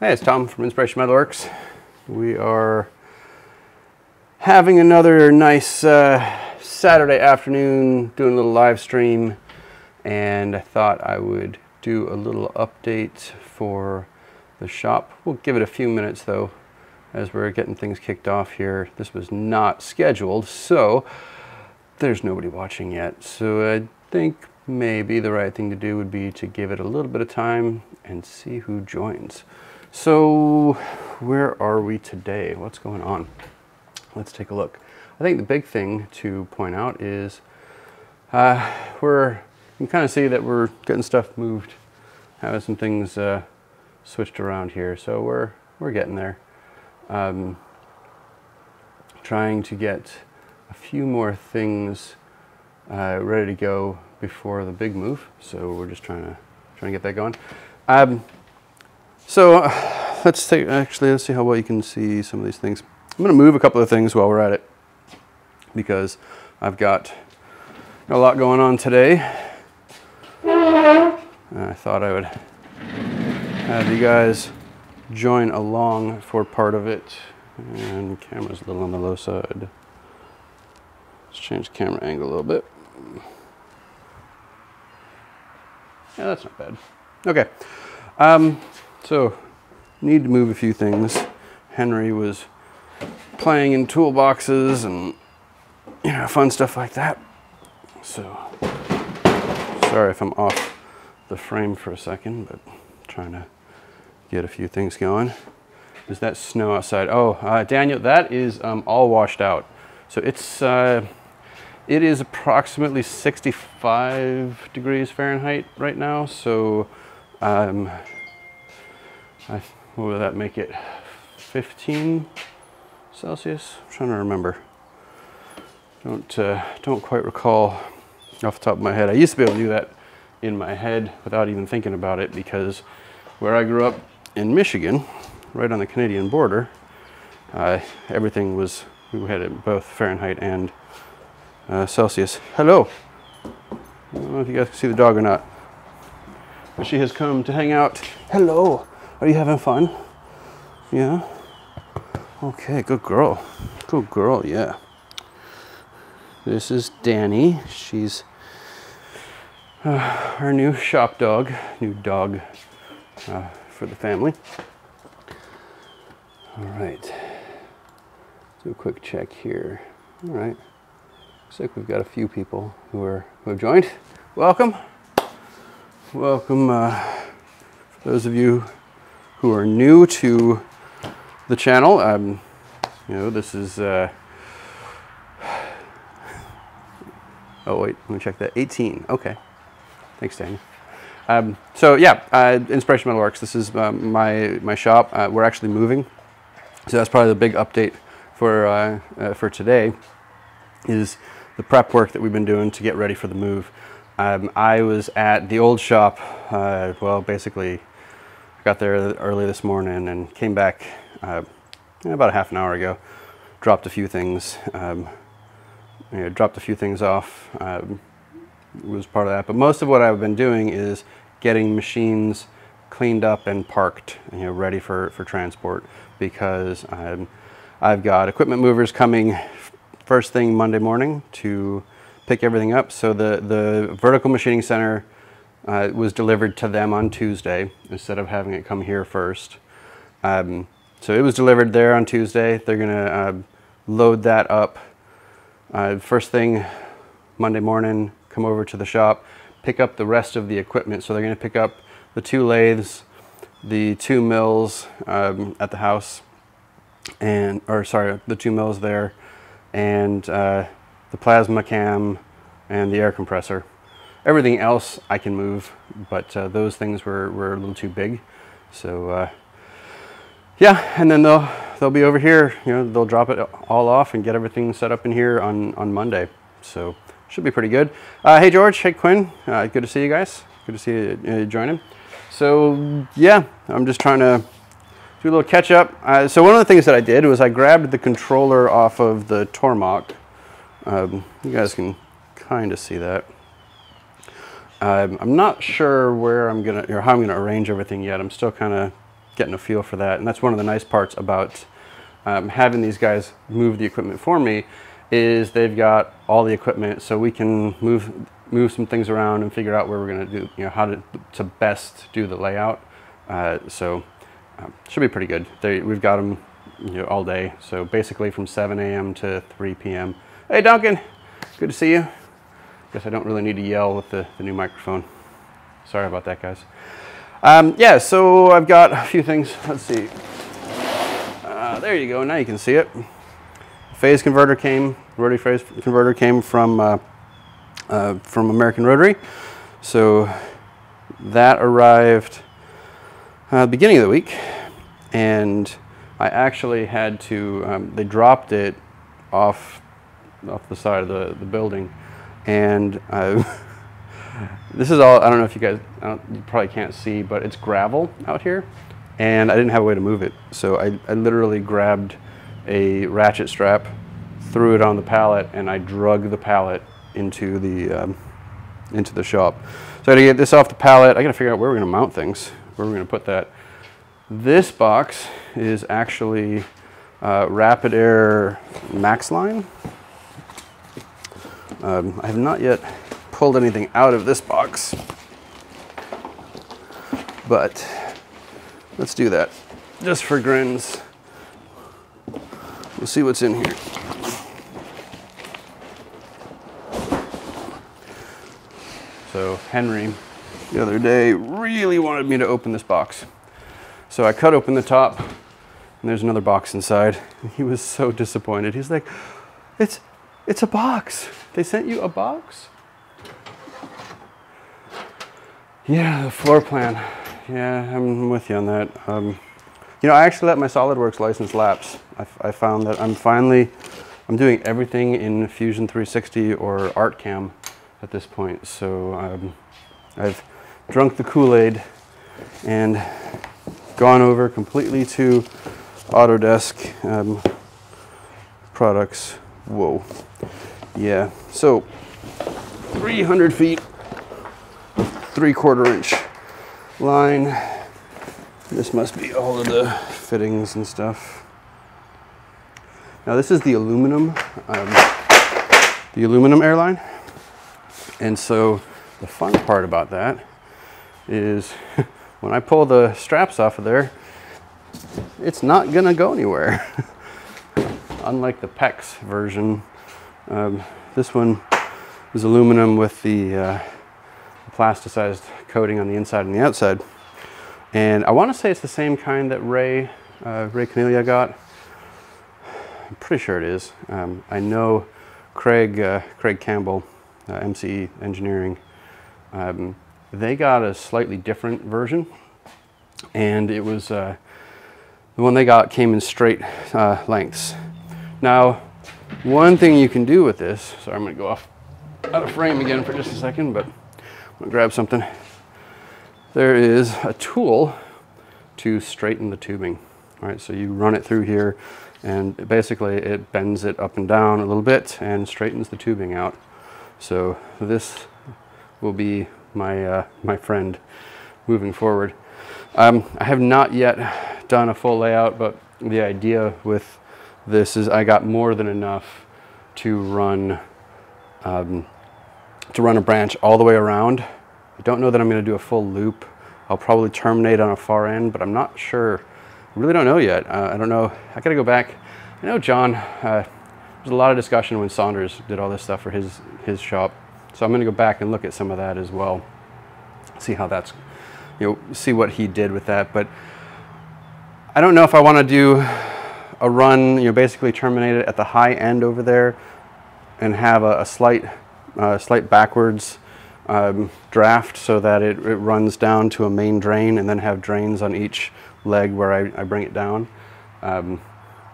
Hey, it's Tom from Inspiration Metalworks. We are having another nice Saturday afternoon, doing a little live stream, and I thought I would do a little update for the shop. We'll give it a few minutes though, as we're getting things kicked off here. This was not scheduled, so there's nobody watching yet. So I think maybe the right thing to do would be to give it a little bit of time and see who joins. So where are we today? What's going on? Let's take a look. I think the big thing to point out is you can kind of see that we're getting stuff moved, having some things switched around here. So we're getting there. Trying to get a few more things ready to go before the big move. So we're just trying to get that going. So let's see how well you can see some of these things. I'm going to move a couple of things while we're at it because I've got a lot going on today. I thought I would have you guys join along for part of it. And the camera's a little on the low side. Let's change the camera angle a little bit. Yeah, that's not bad. Okay. So, need to move a few things. Henry was playing in toolboxes and, you know, fun stuff like that. So, sorry if I'm off the frame for a second, but trying to get a few things going. Is that snow outside? Oh, Daniel, that is all washed out. So it is approximately 65 degrees Fahrenheit right now. So, what would that make it? 15 Celsius? I'm trying to remember. Don't quite recall off the top of my head. I used to be able to do that in my head without even thinking about it, because where I grew up in Michigan, right on the Canadian border, everything was, we had it both Fahrenheit and Celsius. Hello. I don't know if you guys can see the dog or not, but she has come to hang out. Hello. Are you having fun? Yeah? Okay, good girl. Good girl, yeah. This is Danny. She's our new shop dog, new dog for the family. All right. Do a quick check here. All right. Looks like we've got a few people who have joined. Welcome. Welcome, for those of you who are new to the channel. You know, this is, oh wait, let me check that, 18, okay. Thanks, Daniel. So yeah, Inspiration Metalworks, this is my shop. We're actually moving, so that's probably the big update for today, is the prep work that we've been doing to get ready for the move. I was at the old shop, well, basically, got there early this morning and came back about a half an hour ago. Dropped a few things, dropped a few things off. Was part of that, but most of what I've been doing is getting machines cleaned up and parked, ready for transport, because I've got equipment movers coming first thing Monday morning to pick everything up. So the vertical machining center was delivered to them on Tuesday instead of having it come here first. So it was delivered there on Tuesday. They're gonna load that up first thing Monday morning, come over to the shop, pick up the rest of the equipment. So they're gonna pick up the 2 lathes, the 2 mills at the house, the 2 mills there, and the plasma cam and the air compressor. Everything else I can move, but those things were a little too big. So yeah, and then they'll be over here. They'll drop it all off and get everything set up in here on Monday. So should be pretty good. Hey George, hey Quinn, good to see you guys. Good to see you joining. So yeah, I'm just trying to do a little catch up. So one of the things that I did was I grabbed the controller off of the Tormach. You guys can kind of see that. I'm not sure where I'm gonna, or how I'm gonna arrange everything yet. I'm still kind of getting a feel for that. And that's one of the nice parts about having these guys move the equipment for me, is they've got all the equipment, so we can move some things around and figure out where we're going to do, you know, how to best do the layout. Should be pretty good. We've got them, you know, all day. So basically from 7 a.m. to 3 p.m. Hey Duncan, good to see you. Guess I don't really need to yell with the new microphone. Sorry about that, guys. Yeah, so I've got a few things. Let's see. There you go. Now you can see it. Phase converter came. Rotary phase converter came from American Rotary. So that arrived beginning of the week, and I actually had to. They dropped it off the side of the building, and this is all. I don't know if you guys. You probably can't see, but it's gravel out here, and I didn't have a way to move it. So I literally grabbed a ratchet strap, threw it on the pallet, and I drug the pallet into the shop. So I had to get this off the pallet. I got to figure out where we're going to mount things, where we're going to put that. This box is actually Rapid Air Max Line. I have not yet pulled anything out of this box, but let's do that just for grins. We'll see what's in here. So Henry, the other day, really wanted me to open this box. So I cut open the top, and there's another box inside. And he was so disappointed. He's like, it's a box. They sent you a box? Yeah, the floor plan. Yeah, I'm with you on that. You know, I actually let my SolidWorks license lapse. I found that I'm doing everything in Fusion 360 or ArtCam at this point. So I've drunk the Kool-Aid and gone over completely to Autodesk products. Whoa. Yeah, so 300 feet, 3/4 inch line. This must be all of the fittings and stuff. Now this is the aluminum airline. And so the fun part about that is when I pull the straps off of there, it's not gonna go anywhere. Unlike the PEX version, this one is aluminum with the plasticized coating on the inside and the outside. And I want to say it's the same kind that Ray Cornelia got. I'm pretty sure it is. I know Craig Campbell, MCE Engineering, they got a slightly different version, and it was the one they got came in straight lengths. Now, one thing you can do with this, sorry, I'm going to go out of frame again for just a second, but I'm going to grab something. There is a tool to straighten the tubing. All right, so you run it through here, and basically it bends it up and down a little bit and straightens the tubing out. So this will be my my friend moving forward. I have not yet done a full layout, but the idea with this is I got more than enough to run a branch all the way around. I don't know that I'm going to do a full loop. I'll probably terminate on a far end, but I'm not sure. I really don't know yet. I don't know. I got to go back. I know John, there's a lot of discussion when Saunders did all this stuff for his shop. So I'm going to go back and look at some of that as well. See how that's, see what he did with that. But I don't know if I want to do a run, basically terminate it at the high end over there and have a slight backwards draft so that it runs down to a main drain, and then have drains on each leg where I bring it down.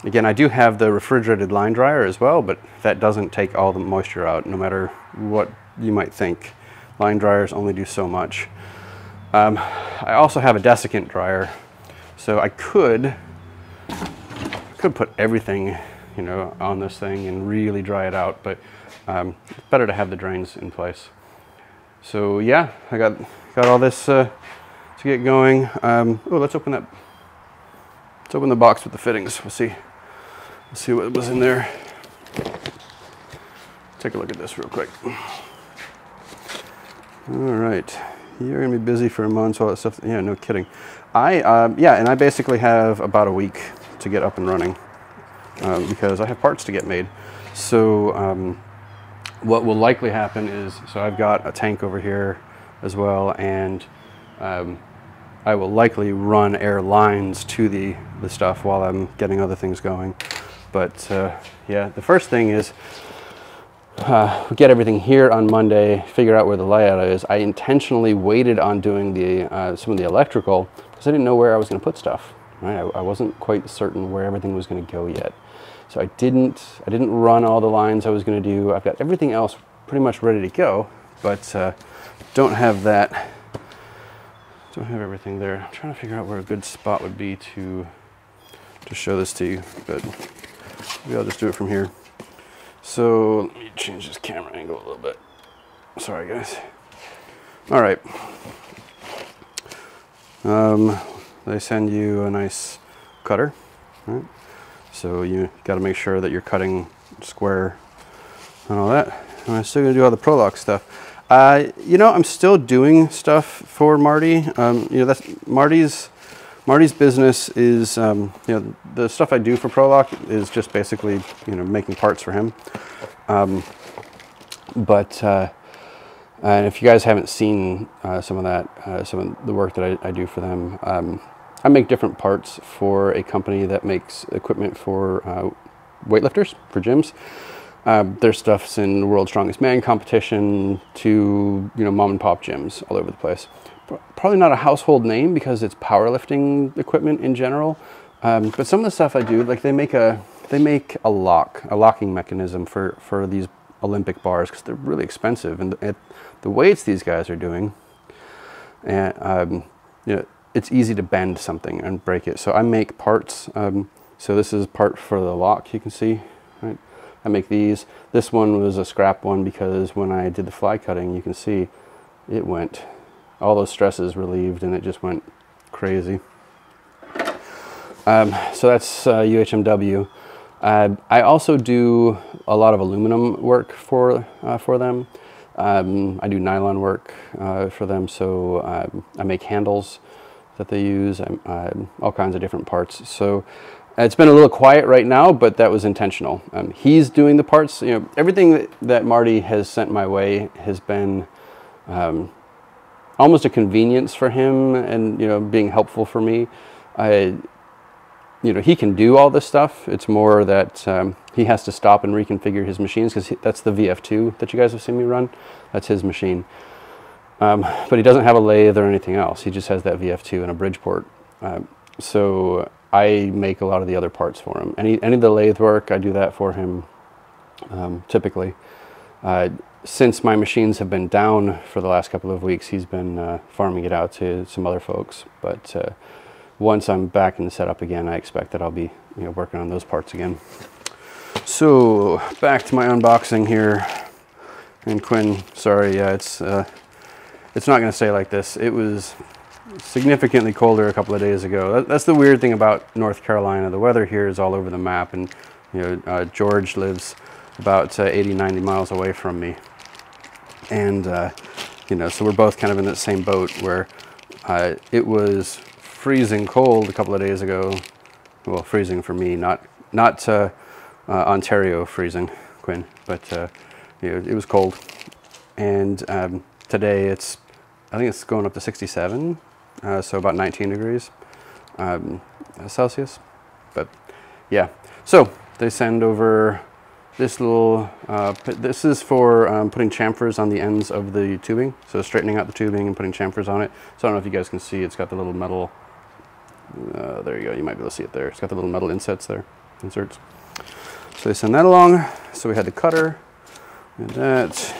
Again, I do have the refrigerated line dryer as well, but that doesn't take all the moisture out, no matter what you might think. Line dryers only do so much. I also have a desiccant dryer, so I could put everything on this thing and really dry it out, but it's better to have the drains in place. So yeah, I got all this to get going. Oh, let's open that Let's open the box with the fittings. We'll see what was in there. Take a look at this real quick. All right, you're gonna be busy for a month, all that stuff. Yeah, no kidding. And I basically have about a week to get up and running because I have parts to get made. So what will likely happen is, so I've got a tank over here as well, and I will likely run air lines to the stuff while I'm getting other things going. But yeah, the first thing is we get everything here on Monday, figure out where the layout is. I intentionally waited on doing some of the electrical because I didn't know where I was going to put stuff. Right? I wasn't quite certain where everything was going to go yet. So I didn't run all the lines I was going to do. I've got everything else pretty much ready to go, but don't have that. Don't have everything there. I'm trying to figure out where a good spot would be to show this to you, but maybe I'll just do it from here. So let me change this camera angle a little bit. Sorry, guys. All right. They send you a nice cutter, right? So you got to make sure that you're cutting square and all that. And I'm still gonna do all the Prolock stuff. You know, I'm still doing stuff for Marty. You know, that's Marty's business is, you know, the stuff I do for Prolock is just basically, you know, making parts for him. And if you guys haven't seen some of the work that I do for them, I make different parts for a company that makes equipment for weightlifters, for gyms. Their stuff's in the World's Strongest Man competition to, you know, mom and pop gyms all over the place. Probably not a household name because it's powerlifting equipment in general. But some of the stuff I do, like they make a locking mechanism for these Olympic bars because they're really expensive, and the weights these guys are doing, and you know, it's easy to bend something and break it. So I make parts. So this is part for the lock. You can see, right? I make these. This one was a scrap one because when I did the fly cutting, you can see it went, all those stresses relieved, and it just went crazy. So that's UHMW. I also do a lot of aluminum work for them. I do nylon work for them, so I make handles that they use, all kinds of different parts. So it's been a little quiet right now, but that was intentional. He's doing the parts. You know, everything that Marty has sent my way has been almost a convenience for him, and, you know, being helpful for me. You know, he can do all this stuff. It's more that he has to stop and reconfigure his machines because that's the VF2 that you guys have seen me run. That's his machine. But he doesn't have a lathe or anything else. He just has that VF2 and a Bridgeport. So I make a lot of the other parts for him. Any of the lathe work, I do that for him typically. Since my machines have been down for the last couple of weeks, he's been farming it out to some other folks. But once I'm back in the setup again, I expect that I'll be, you know, working on those parts again. So back to my unboxing here. And Quinn, sorry, yeah, it's not going to stay like this. It was significantly colder a couple of days ago. That's the weird thing about North Carolina. The weather here is all over the map, and, you know, George lives about 80, 90 miles away from me. And, you know, so we're both kind of in that same boat where it was freezing cold a couple of days ago. Well, freezing for me, not Ontario freezing, Quinn, but you know, it was cold. And today I think it's going up to 67, so about 19 degrees Celsius. But yeah, so they send over this little, this is for putting chamfers on the ends of the tubing. So straightening out the tubing and putting chamfers on it. So I don't know if you guys can see, it's got the little metal, there you go, you might be able to see it there. It's got the little metal inserts there, inserts. So they send that along. So we had the cutter, and that's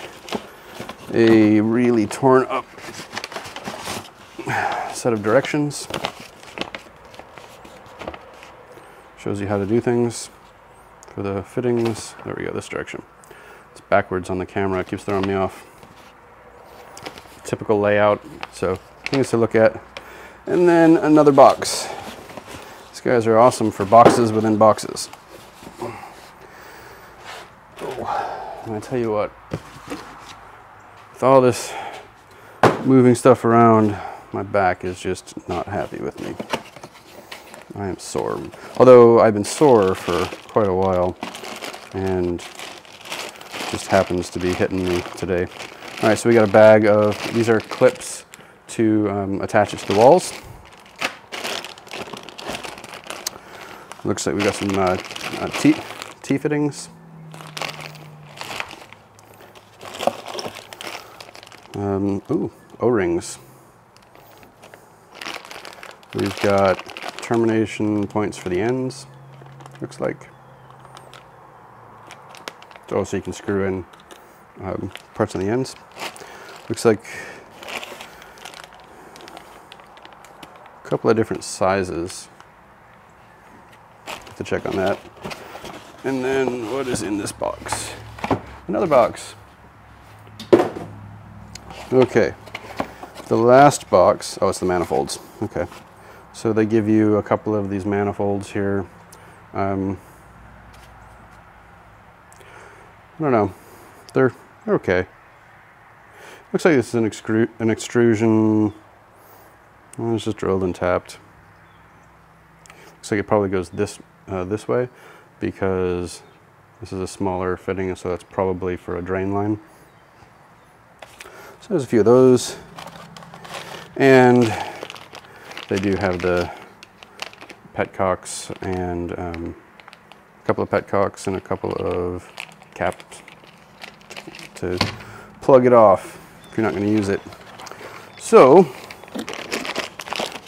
a really torn up set of directions. Shows you how to do things for the fittings. There we go, this direction. It's backwards on the camera, it keeps throwing me off. Typical layout, so things to look at. And then another box. It's guys are awesome for boxes within boxes. Oh, and I tell you what, with all this moving stuff around, my back is just not happy with me. I am sore. Although I've been sore for quite a while, and it just happens to be hitting me today. All right, so we got a bag of, these are clips to attach it to the walls. Looks like we got some T-fittings. Ooh, O-rings. We've got termination points for the ends, looks like. Oh, so you can screw in parts on the ends. Looks like a couple of different sizes. Have to check on that. And then what is in this box? Another box. Okay, the last box, oh, it's the manifolds. Okay, so they give you a couple of these manifolds here. I don't know, they're okay. Looks like this is an extrusion. Well, it's just drilled and tapped. Looks like it probably goes this way, because this is a smaller fitting, so that's probably for a drain line. So there's a few of those, and they do have the petcocks and a couple of petcocks and a couple of caps to plug it off if you're not going to use it. So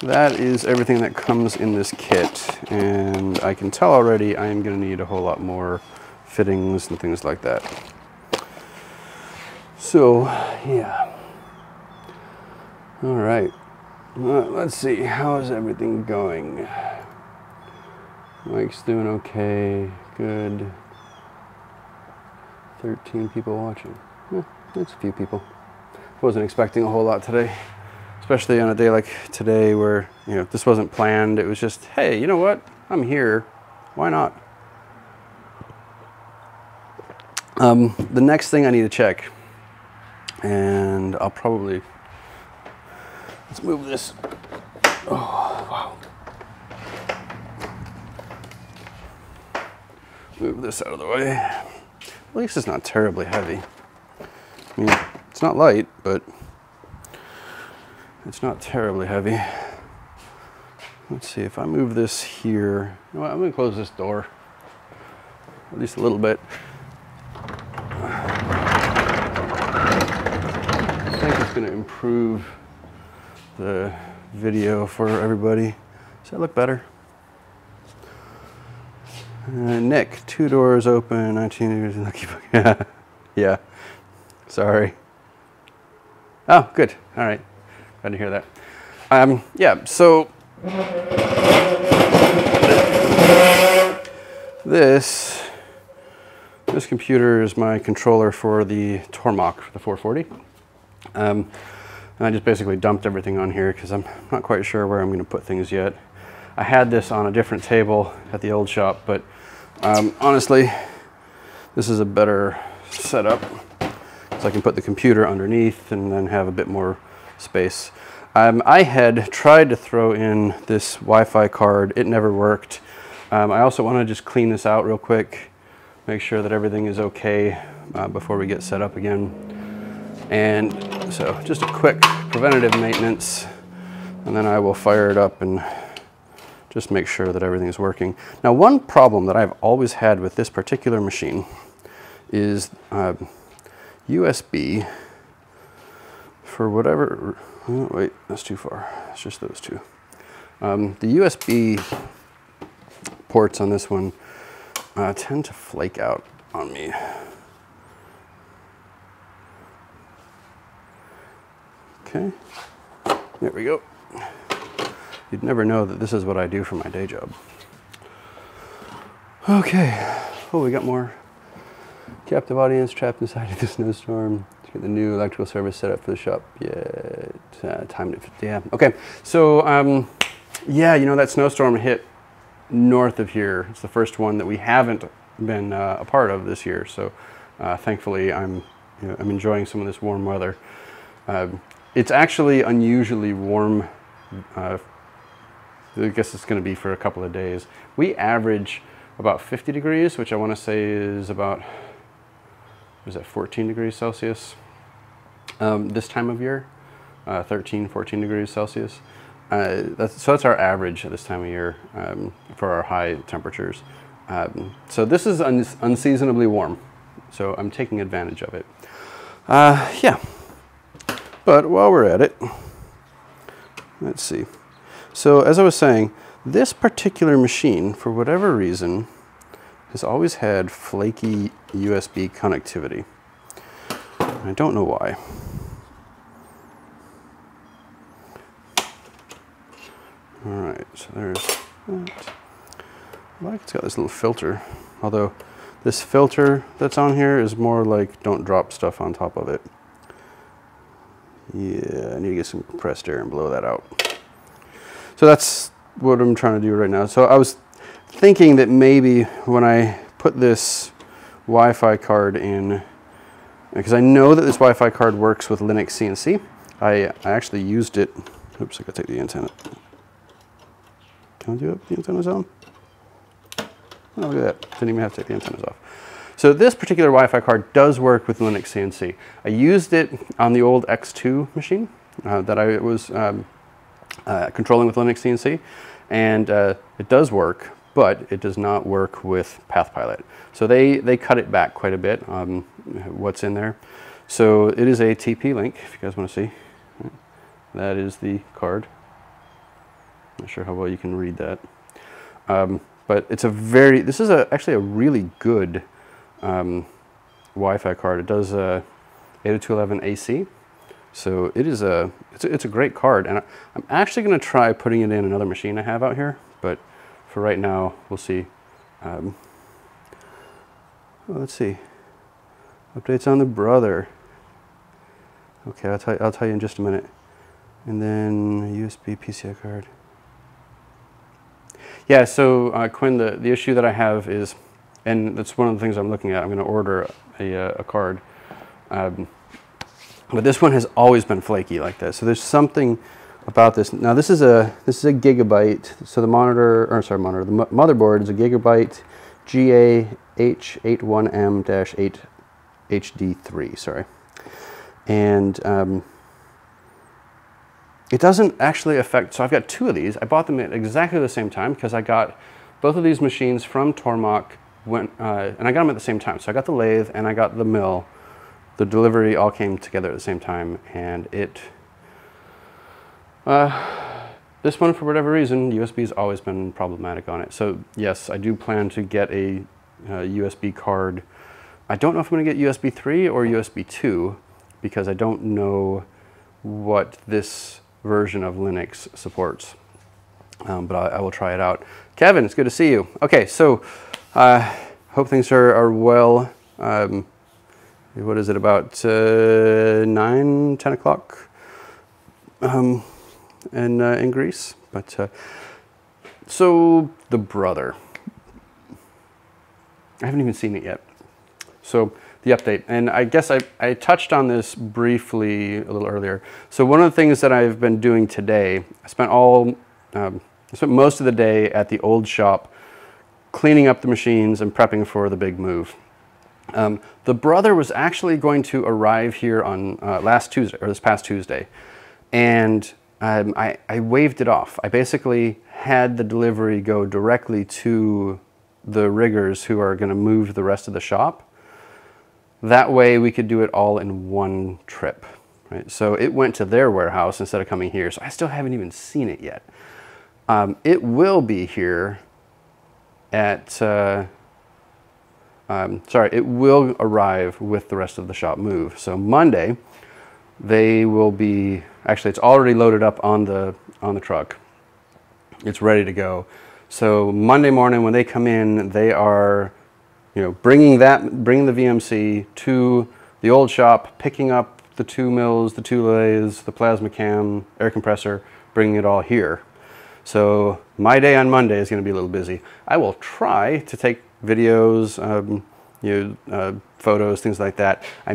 that is everything that comes in this kit, and I can tell already I am going to need a whole lot more fittings and things like that. So yeah. All right, let's see, how is everything going? Mike's doing okay, good. 13 people watching. Yeah, that's a few people. Wasn't expecting a whole lot today, especially on a day like today where, you know, this wasn't planned. It was just, hey, you know what? I'm here. Why not? The next thing I need to check, and I'll probably, let's move this. Oh, wow. Move this out of the way. At least it's not terribly heavy. I mean, it's not light, but it's not terribly heavy. Let's see, if I move this here, you know what, I'm gonna close this door, at least a little bit. I think it's gonna improve the video for everybody. Does that look better? Nick, 2 doors open, 19 years in Lucky Book. Yeah, yeah, sorry. Oh, good, all right, glad to hear that. Yeah, so this computer is my controller for the Tormach, the 440. And I just basically dumped everything on here because I'm not quite sure where I'm going to put things yet. I had this on a different table at the old shop, but honestly, this is a better setup because I can put the computer underneath and then have a bit more space. I had tried to throw in this Wi-Fi card. It never worked. I also want to just clean this out real quick, make sure that everything is okay before we get set up again. And so just a quick preventative maintenance, and then I will fire it up and just make sure that everything is working. Now, one problem that I've always had with this particular machine is USB for whatever, oh, wait, that's too far. It's just those two. The USB ports on this one tend to flake out on me. Okay, there we go. You'd never know that this is what I do for my day job. Okay, oh, we got more. Captive audience trapped inside of the snowstorm. Let's get the new electrical service set up for the shop. Yeah, timed it, yeah. Okay, so yeah, you know, that snowstorm hit north of here. It's the first one that we haven't been a part of this year. So thankfully, I'm enjoying some of this warm weather. It's actually unusually warm. I guess it's going to be for a couple of days. We average about 50 degrees, which I want to say is about, was that 14 degrees Celsius this time of year, 13, 14 degrees Celsius. That's our average at this time of year for our high temperatures. So this is unseasonably warm, so I'm taking advantage of it. Yeah, but while we're at it, let's see. So as I was saying, this particular machine, for whatever reason, has always had flaky USB connectivity. I don't know why. All right, so there's that. I like it's got this little filter, although this filter that's on here is more like don't drop stuff on top of it. Yeah, I need to get some compressed air and blow that out. So that's what I'm trying to do right now. So I was thinking that maybe when I put this Wi-Fi card in, because I know that this Wi-Fi card works with Linux CNC. I actually used it. Oops, I gotta take the antenna. Can I do it? The antenna's on? Oh, look at that. Didn't even have to take the antennas off. So this particular Wi-Fi card does work with Linux CNC. I used it on the old X2 machine that I was controlling with Linux CNC, and it does work, but it does not work with PathPilot. So they cut it back quite a bit, what's in there. So it is a TP-Link, if you guys want to see. That is the card. Not sure how well you can read that. But it's this is actually a really good Wi-Fi card. It does 802.11 AC. So it's a great card, and I'm actually going to try putting it in another machine I have out here, but for right now, we'll see. Well, let's see. Updates on the Brother. Okay, I'll tell you in just a minute. And then a USB PCI card. Yeah, so Quinn, the issue that I have is, and that's one of the things I'm looking at. I'm going to order a card. But this one has always been flaky like that. So there's something about this. Now this is a gigabyte. So the motherboard is a Gigabyte GA-H81M-8HD3. Sorry, and it doesn't actually affect. So I've got two of these. I bought them at exactly the same time because I got both of these machines from Tormach and I got them at the same time. So I got the lathe and I got the mill. The delivery all came together at the same time, and this one, for whatever reason, USB has always been problematic on it. So yes, I do plan to get a USB card. I don't know if I'm going to get USB 3 or USB 2 because I don't know what this version of Linux supports, but I will try it out. Kevin, it's good to see you. Okay, so hope things are well. What is it, about 9, 10 o'clock in Greece? But so the Brother, I haven't even seen it yet. So the update, and I guess I touched on this briefly a little earlier. So one of the things that I've been doing today, I spent most of the day at the old shop cleaning up the machines and prepping for the big move. The Brother was actually going to arrive here on this past Tuesday, and I waved it off. I basically had the delivery go directly to the riggers who are going to move the rest of the shop. That way we could do it all in one trip, right? So it went to their warehouse instead of coming here, so I still haven't even seen it yet. It will be here at... it will arrive with the rest of the shop move. So Monday, they will be, actually it's already loaded up on the truck. It's ready to go. So Monday morning when they come in, they are, bringing the VMC to the old shop, picking up the 2 mills, the 2 lathes, the plasma cam, air compressor, bringing it all here. So my day on Monday is going to be a little busy. I will try to take videos, photos, things like that. I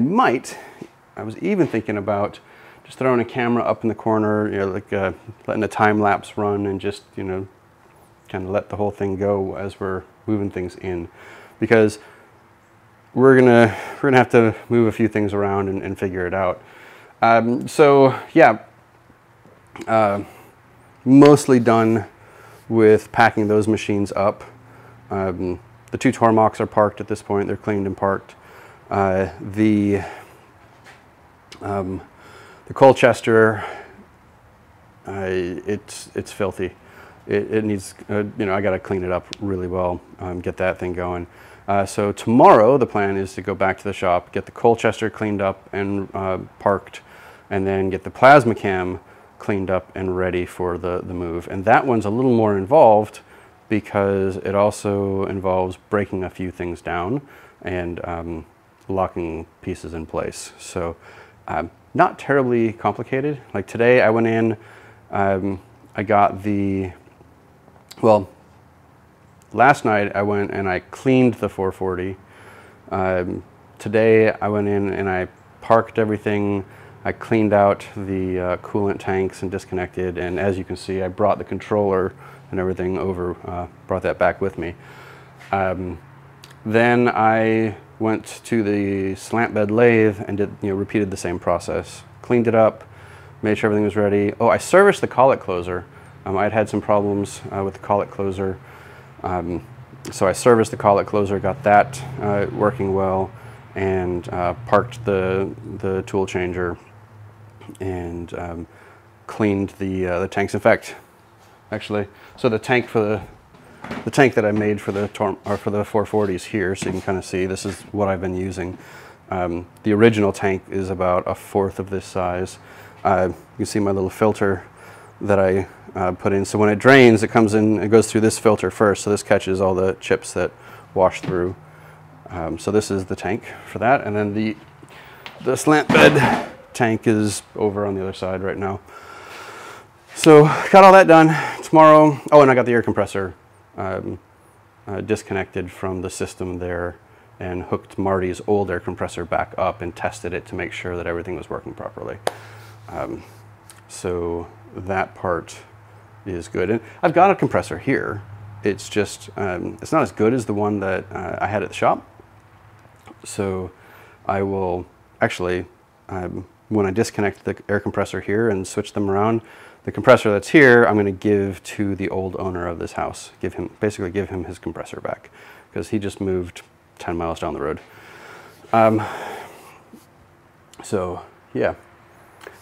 was even thinking about just throwing a camera up in the corner, like letting a time lapse run and just, kind of let the whole thing go as we're moving things in, because we're gonna have to move a few things around and figure it out. So yeah, mostly done with packing those machines up. The two Tormachs are parked at this point. They're cleaned and parked. The Colchester, it's filthy. It needs, I got to clean it up really well, get that thing going. So tomorrow the plan is to go back to the shop, get the Colchester cleaned up and parked, and then get the Plasmacam cleaned up and ready for the move. And that one's a little more involved because it also involves breaking a few things down and locking pieces in place. So not terribly complicated. Like today I went in, I got last night I went and I cleaned the 440. Today I went in and I parked everything. I cleaned out the coolant tanks and disconnected, and as you can see, I brought the controller and everything over, brought that back with me. Then I went to the slant bed lathe and repeated the same process. Cleaned it up, made sure everything was ready. Oh, I serviced the collet closer. I'd had some problems with the collet closer. So I serviced the collet closer, got that working well, and parked the tool changer and cleaned the tanks. In fact, actually, so the tank that I made for the 440s here, so you can kind of see this is what I've been using. The original tank is about a fourth of this size. You can see my little filter that I put in. So when it drains, it comes in, it goes through this filter first. So this catches all the chips that wash through. So this is the tank for that. And then the slant bed tank is over on the other side right now. So got all that done. Tomorrow, oh, and I got the air compressor disconnected from the system there and hooked Marty's old air compressor back up and tested it to make sure that everything was working properly. So that part is good. And I've got a compressor here. It's just, it's not as good as the one that I had at the shop. So I will actually, when I disconnect the air compressor here and switch them around, the compressor that's here, I'm going to give to the old owner of this house. Basically give him his compressor back because he just moved 10 miles down the road. So yeah.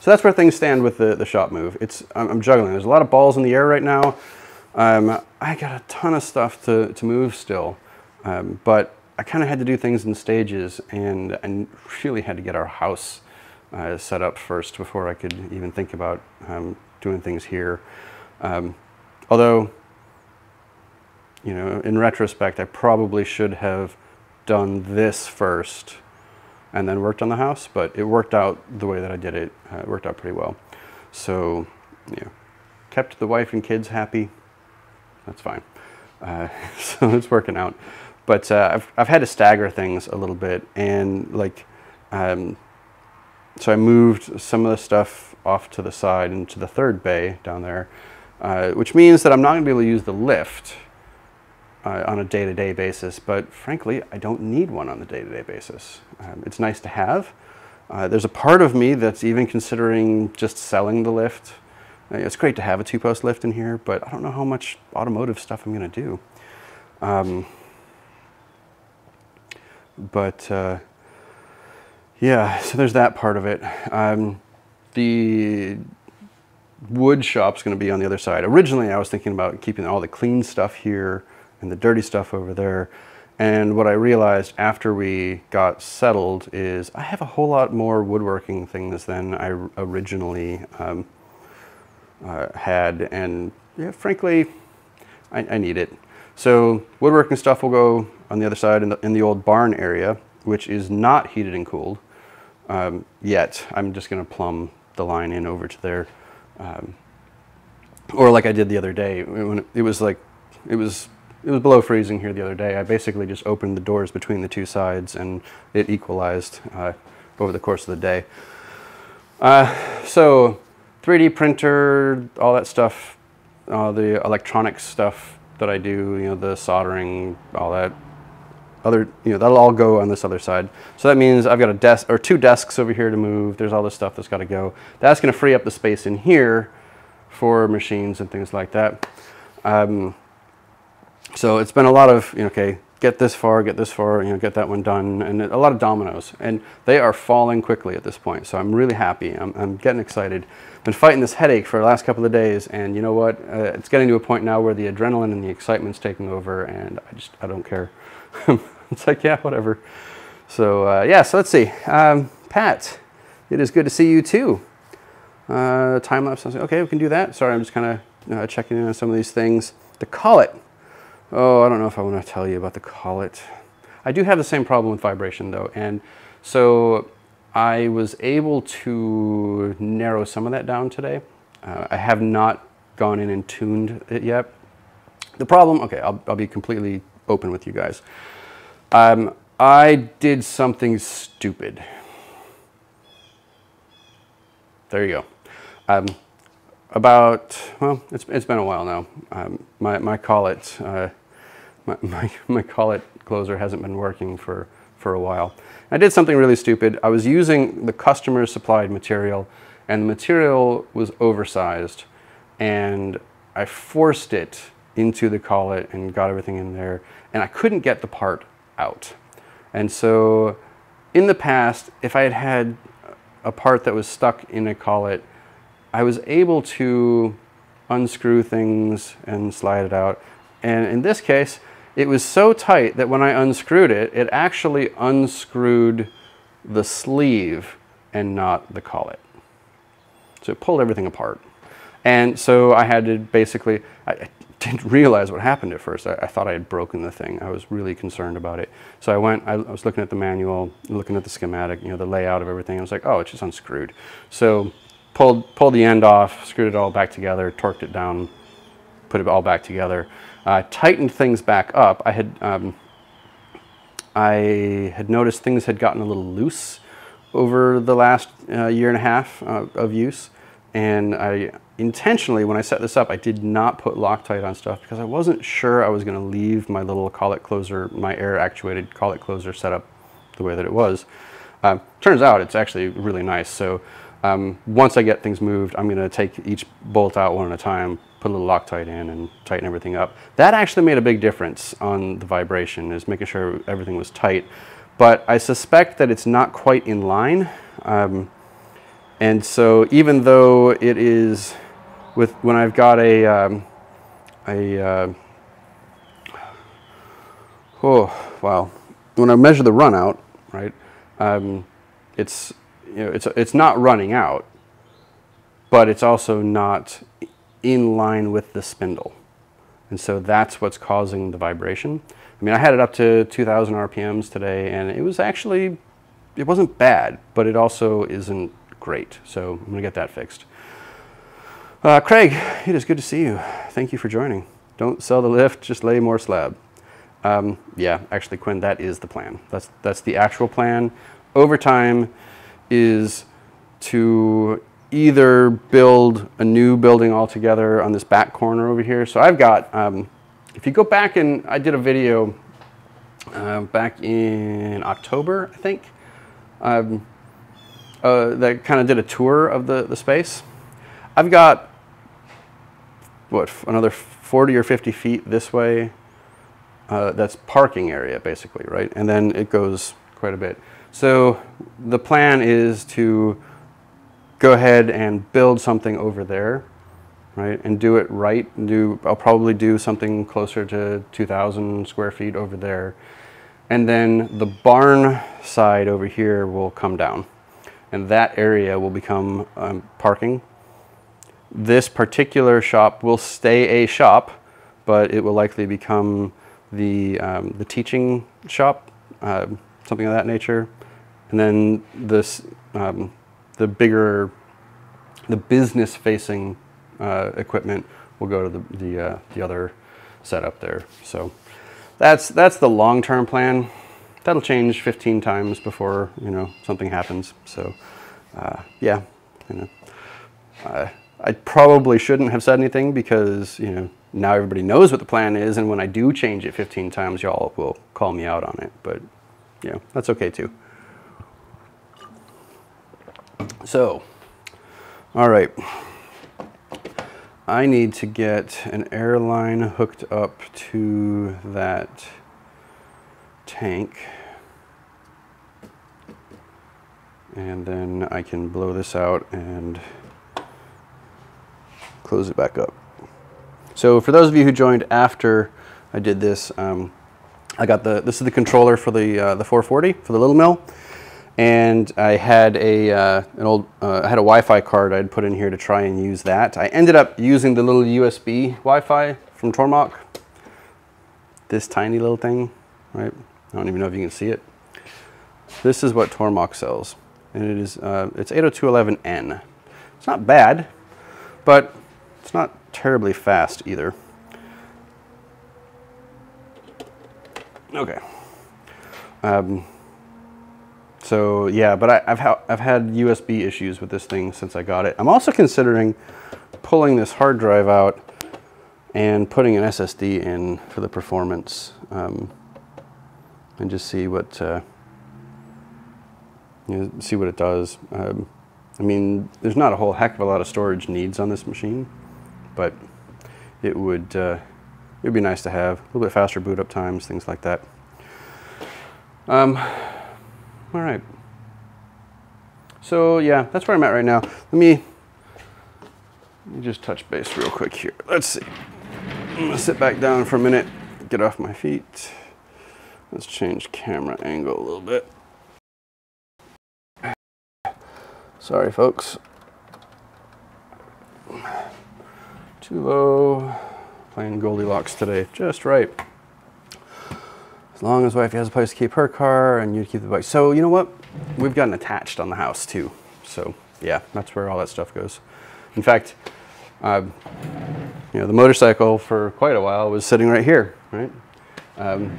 So that's where things stand with the shop move. I'm juggling. There's a lot of balls in the air right now. I got a ton of stuff to move still, but I kind of had to do things in stages, and I really had to get our house set up first before I could even think about doing things here. Although, in retrospect, I probably should have done this first and then worked on the house, but it worked out the way that I did it. It worked out pretty well. So, kept the wife and kids happy. That's fine. So it's working out. But I've had to stagger things a little bit, and so I moved some of the stuff off to the side into the third bay down there, which means that I'm not going to be able to use the lift on a day-to-day basis, but frankly, I don't need one on the day-to-day basis. It's nice to have. There's a part of me that's even considering just selling the lift. It's great to have a two-post lift in here, but I don't know how much automotive stuff I'm going to do. Yeah, so there's that part of it. The wood shop's going to be on the other side. Originally, I was thinking about keeping all the clean stuff here and the dirty stuff over there. And what I realized after we got settled is I have a whole lot more woodworking things than I originally had. And yeah, frankly, I need it. So woodworking stuff will go on the other side in the old barn area, which is not heated and cooled yet. I'm just going to plumb the line in over to there. or like I did the other day when it was like, it was below freezing here the other day. I basically just opened the doors between the two sides and it equalized over the course of the day. So 3D printer, all that stuff, the electronic stuff that I do, you know, the soldering, all that other, you know, that'll all go on this other side. So that means I've got a desk or 2 desks over here to move. There's all this stuff that's got to go. That's going to free up the space in here for machines and things like that. So it's been a lot of, you know, okay, get this far, you know, get that one done, and a lot of dominoes. And they are falling quickly at this point, so I'm really happy. I'm getting excited. Been fighting this headache for the last couple of days, and you know what? It's getting to a point now where the adrenaline and the excitement's taking over, and I don't care. It's like, yeah, whatever. So, yeah, so let's see. Pat, it is good to see you too. Time-lapse, okay, we can do that. Sorry, I'm just kind of checking in on some of these things. The collet. Oh, I don't know if I want to tell you about the collet. I do have the same problem with vibration though, and so I was able to narrow some of that down today. I have not gone in and tuned it yet. The problem, okay, I'll be completely open with you guys. I did something stupid. There you go. Well, it's been a while now. My collet, my collet closer hasn't been working for a while. I did something really stupid. I was using the customer supplied material, and the material was oversized, and I forced it into the collet and got everything in there, and I couldn't get the part out. And so in the past, if I had had a part that was stuck in a collet, I was able to unscrew things and slide it out. And in this case, it was so tight that when I unscrewed it, it actually unscrewed the sleeve and not the collet. So it pulled everything apart. And so I had to basically, I didn't realize what happened at first. I thought I had broken the thing. I was really concerned about it. So I was looking at the manual, looking at the schematic, you know, the layout of everything. I was like, oh, it's just unscrewed. So pulled the end off, screwed it all back together, torqued it down, put it all back together. Tightened things back up. I had noticed things had gotten a little loose over the last year and a half of use, and I intentionally, when I set this up, I did not put Loctite on stuff because I wasn't sure I was going to leave my little collet closer, my air actuated collet closer set up the way that it was. Turns out it's actually really nice. So once I get things moved, I'm going to take each bolt out one at a time, put a little Loctite in and tighten everything up. That actually made a big difference on the vibration, is making sure everything was tight. But I suspect that it's not quite in line. And so even though it is, when I've got oh, wow. When I measure the run out, right, it's, you know, it's not running out, but it's also not in line with the spindle. And so that's what's causing the vibration. I mean, I had it up to 2,000 RPMs today, and it was actually, it wasn't bad, but it also isn't great. So I'm gonna get that fixed. Craig, it is good to see you. Thank you for joining. Don't sell the lift, just lay more slab. Yeah, actually, Quinn, that is the plan. That's the actual plan. Over time is to either build a new building altogether on this back corner over here. So I've got, if you go back and I did a video back in October, I think, that kind of did a tour of the space. I've got, what, another 40 or 50 feet this way. That's parking area, basically, right? And then it goes quite a bit. So the plan is to go ahead and build something over there, right? And do it right. I'll probably do something closer to 2,000 square feet over there. And then the barn side over here will come down. And that area will become parking. This particular shop will stay a shop, but it will likely become the teaching shop, something of that nature. And then this, the business-facing equipment we'll go to the other setup there. So that's the long-term plan. That'll change 15 times before, you know, something happens. So yeah, you know, I probably shouldn't have said anything because, you know, now everybody knows what the plan is, and when I do change it 15 times, y'all will call me out on it. But you know, that's okay too. So, all right. I need to get an airline hooked up to that tank. And then I can blow this out and close it back up. So for those of you who joined after I did this, I got this is the controller for the 440 for the Little Mill, and I had I had a Wi-Fi card I'd put in here to try and use that. I ended up using the little USB Wi-Fi from Tormach. This tiny little thing, right? I don't even know if you can see it. This is what Tormach sells, and it is it's 802.11n. It's not bad, but it's not terribly fast either. Okay. So yeah, but I've had USB issues with this thing since I got it. I'm also considering pulling this hard drive out and putting an SSD in for the performance, and just see what see what it does. I mean, there's not a whole heck of a lot of storage needs on this machine, but it would be nice to have a little bit faster boot up times, things like that. All right. So yeah, that's where I'm at right now. Let me just touch base real quick here. Let's see. I'm gonna sit back down for a minute, get off my feet. Let's change camera angle a little bit. Sorry, folks. Too low. Playing Goldilocks today, just right. As long as wifey has a place to keep her car and you keep the bike. So you know what? We've gotten attached on the house too. So yeah, that's where all that stuff goes. In fact, you know, the motorcycle for quite a while was sitting right here, right?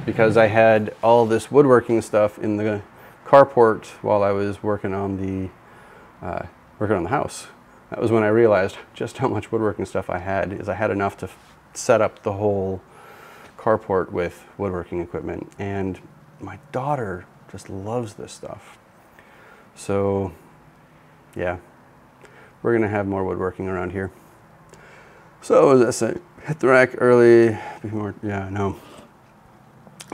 Because I had all this woodworking stuff in the carport while I was working on the house. That was when I realized just how much woodworking stuff I had. Is I had enough to set up the whole carport with woodworking equipment, and my daughter just loves this stuff. So yeah, we're gonna have more woodworking around here. So as I say, hit the rack early before, yeah, no.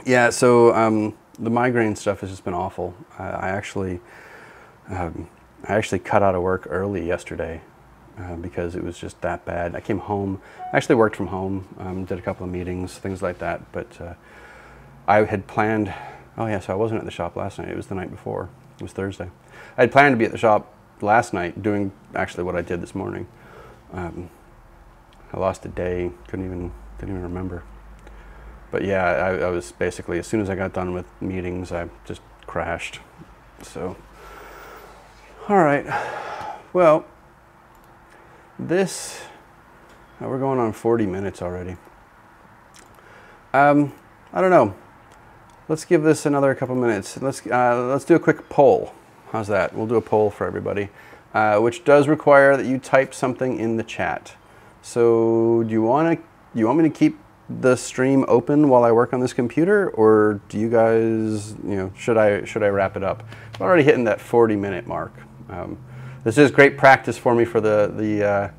Yeah, so the migraine stuff has just been awful. I actually cut out of work early yesterday because it was just that bad. I came home, I actually worked from home, did a couple of meetings, things like that, but I had planned, oh yeah, so I wasn't at the shop last night, it was the night before, it was Thursday. I had planned to be at the shop last night doing actually what I did this morning. I lost a day, didn't even remember. But yeah, I was basically, as soon as I got done with meetings, I just crashed. So, all right, well, we're going on 40 minutes already. I don't know. Let's give this another couple minutes. Let's do a quick poll. How's that? We'll do a poll for everybody, which does require that you type something in the chat. So do you want me to keep the stream open while I work on this computer, or do you guys, should I wrap it up? I'm already hitting that 40-minute mark. This is great practice for me for the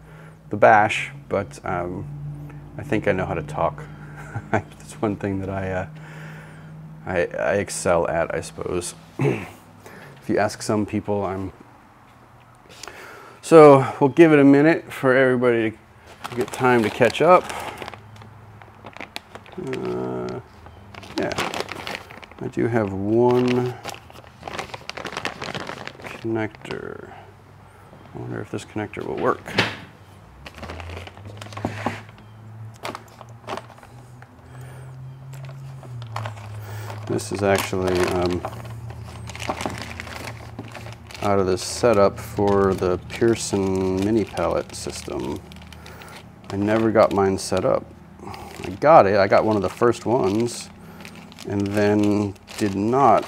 bash, but I think I know how to talk. That's one thing that I excel at, I suppose. If you ask some people, So we'll give it a minute for everybody to get time to catch up. Yeah, I do have one connector. I wonder if this connector will work. This is actually out of the setup for the Pearson mini pallet system. I never got mine set up. I got it, I got one of the first ones, and then did not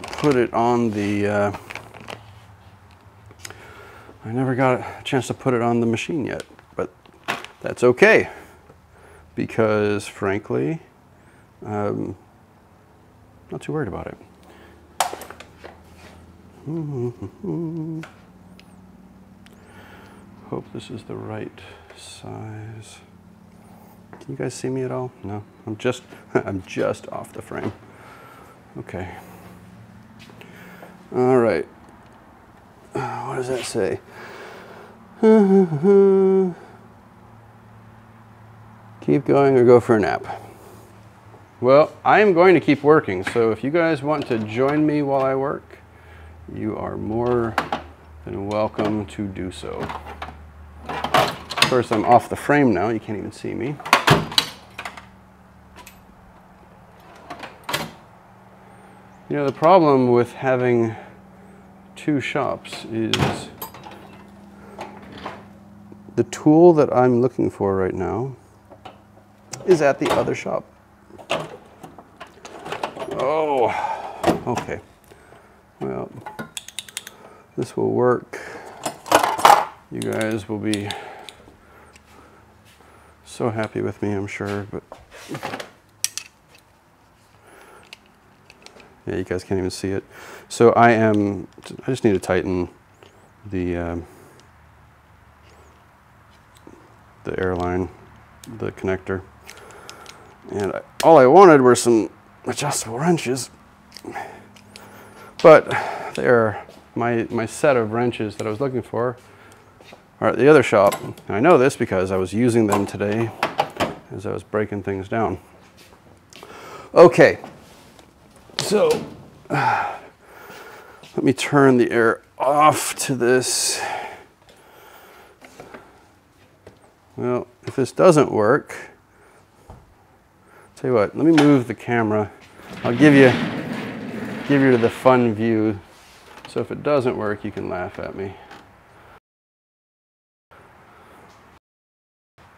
put it on the, I never got a chance to put it on the machine yet, but that's okay, because frankly, not too worried about it. Hope this is the right size. Can you guys see me at all? No, I'm just off the frame. Okay. All right. What does that say? Keep going or go for a nap. Well, I am going to keep working, so if you guys want to join me while I work, you are more than welcome to do so. Of course, I'm off the frame now. You can't even see me. You know, the problem with having two shops is the tool that I'm looking for right now is at the other shop. Oh, okay. Well, this will work. You guys will be so happy with me, I'm sure, but yeah, you guys can't even see it. So I just need to tighten the airline, the connector. And all I wanted were some adjustable wrenches, but they're my set of wrenches that I was looking for are at the other shop. And I know this because I was using them today as I was breaking things down. Okay, so let me turn the air off to this. Well, if this doesn't work, tell you what, let me move the camera. I'll give you the fun view. So if it doesn't work, you can laugh at me.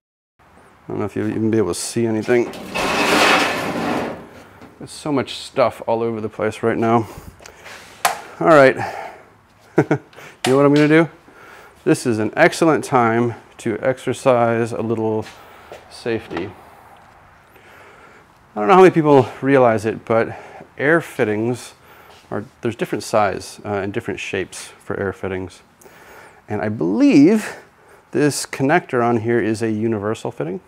I don't know if you'll even be able to see anything. There's so much stuff all over the place right now. All right. You know what I'm going to do? This is an excellent time to exercise a little safety. I don't know how many people realize it, but air fittings there's different size and different shapes for air fittings. And I believe this connector on here is a universal fitting,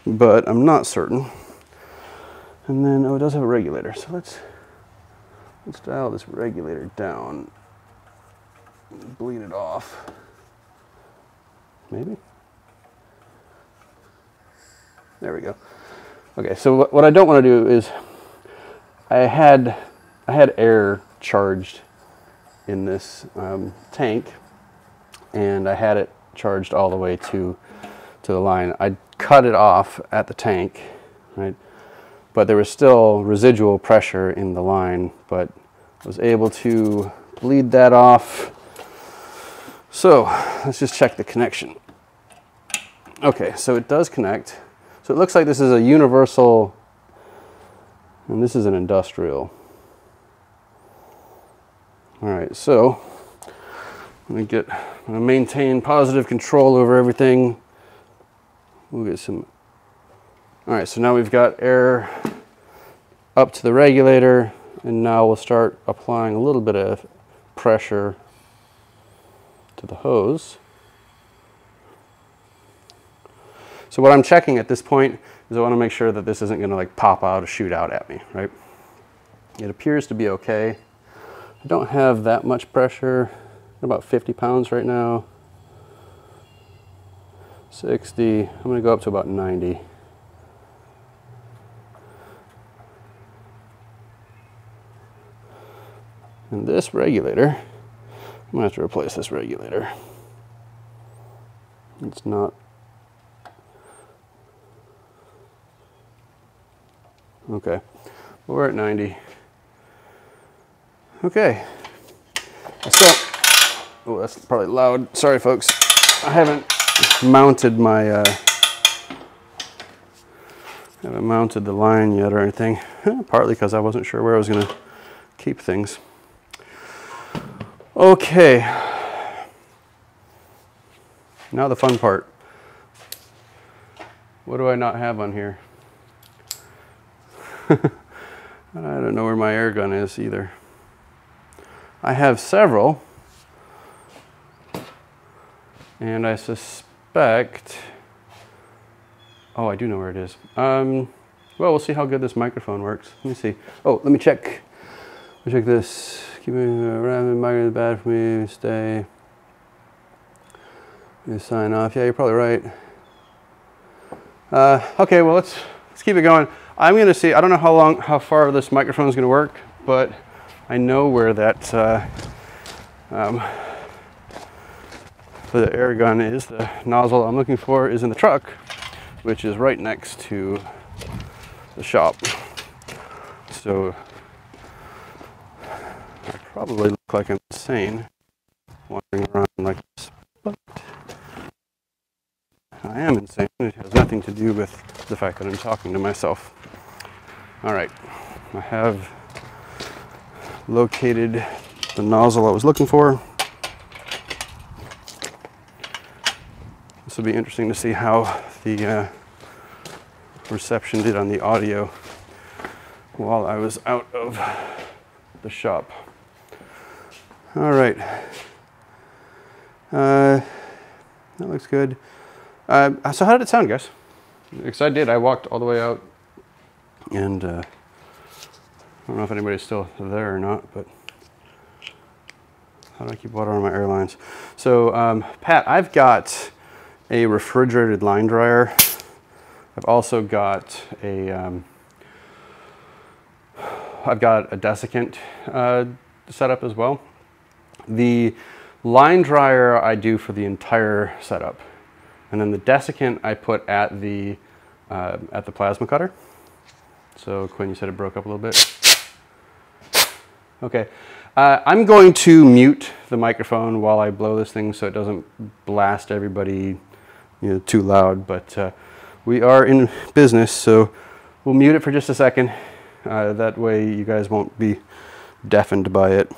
but I'm not certain. And then, oh, it does have a regulator. So let's dial this regulator down, bleed it off. Maybe? There we go. Okay, so what I don't want to do is I had air charged in this tank, and I had it charged all the way to the line. I cut it off at the tank, right? But there was still residual pressure in the line, but I was able to bleed that off. So let's just check the connection. Okay, so it does connect. So it looks like this is a universal, and this is an industrial. All right, so I'm gonna maintain positive control over everything. We'll get some. All right, so now we've got air up to the regulator, and now we'll start applying a little bit of pressure to the hose. So what I'm checking at this point is I want to make sure that this isn't going to like pop out or shoot out at me, right? It appears to be okay. I don't have that much pressure, about 50 pounds right now. 60, I'm going to go up to about 90. And this regulator, I'm going to have to replace this regulator. It's not. Okay, well, we're at 90. Okay, so, oh, that's probably loud. Sorry, folks. I haven't mounted my, haven't mounted the line yet or anything, partly because I wasn't sure where I was going to keep things. Okay, now the fun part. What do I not have on here? I don't know where my air gun is either. I have several, and I suspect, oh, I do know where it is. Well, we'll see how good this microphone works. Let me see. Oh, let me check. Let me check this. Keep me around. Microphone bad for me. Stay. Let me sign off. Yeah, you're probably right. Okay, well, let's keep it going. I'm going to see. I don't know how far this microphone is going to work, but I know where that the air gun is. The nozzle I'm looking for is in the truck, which is right next to the shop. So I probably look like I'm insane wandering around like this, but I am insane. It has nothing to do with the fact that I'm talking to myself. All right, I have located the nozzle I was looking for. This will be interesting to see how the reception did on the audio while I was out of the shop. All right, that looks good. So how did it sound, guys? Because I walked all the way out, and I don't know if anybody's still there or not, but how do I keep water on my airlines? So Pat, I've got a refrigerated line dryer. I've also got a I've got a desiccant setup as well. The line dryer I do for the entire setup, and then the desiccant I put at the plasma cutter. So Quinn, you said it broke up a little bit. Okay, I'm going to mute the microphone while I blow this thing so it doesn't blast everybody, too loud. But we are in business, so we'll mute it for just a second. That way you guys won't be deafened by it.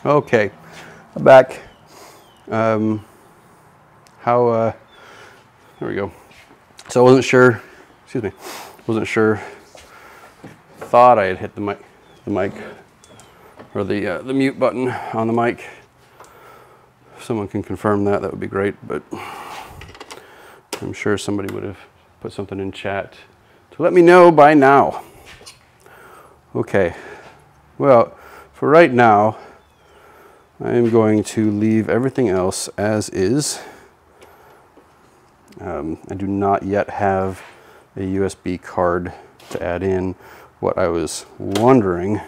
Okay, I'm back. There we go. So I wasn't sure, thought I had hit the mic, or the mute button on the mic. If someone can confirm that, that would be great, but I'm sure somebody would have put something in chat to let me know by now. Okay, well, for right now, I am going to leave everything else as is. I do not yet have a USB card to add in. What I was wondering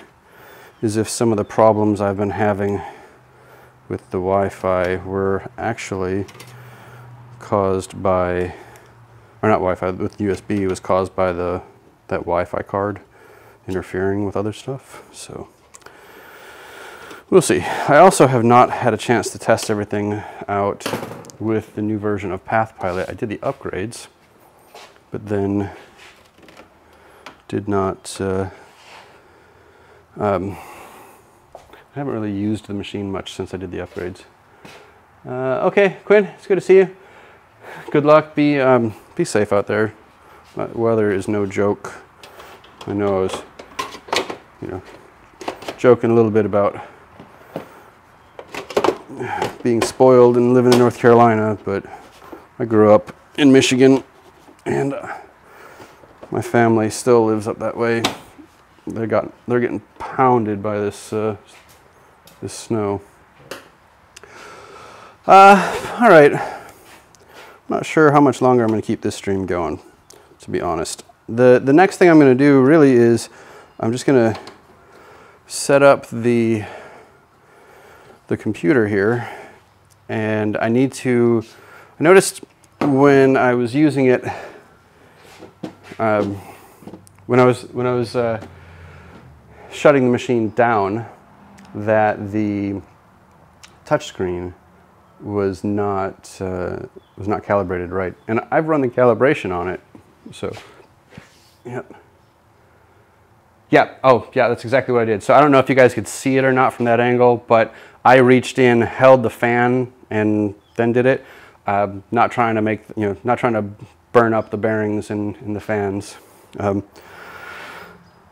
is if some of the problems I've been having with the Wi-Fi were actually caused by, or not Wi-Fi, with USB, it was caused by that Wi-Fi card interfering with other stuff. So we'll see. I also have not had a chance to test everything out with the new version of PathPilot. I did the upgrades, but then did not, I haven't really used the machine much since I did the upgrades. Okay, Quinn, it's good to see you. Good luck. Be safe out there. Weather is no joke. I know I was, joking a little bit about being spoiled and living in North Carolina, but I grew up in Michigan, and my family still lives up that way. They're getting pounded by this this snow. All right. I'm not sure how much longer I'm going to keep this stream going, to be honest. The next thing I'm going to do really is I'm just going to set up the computer here, and I noticed when I was using it, when I was shutting the machine down, that the touchscreen was not calibrated right, and I've run the calibration on it. So, yeah. Oh, yeah. That's exactly what I did. So I don't know if you guys could see it or not from that angle, but I reached in, held the fan, and then did it. Not trying to make, not trying to burn up the bearings in the fans.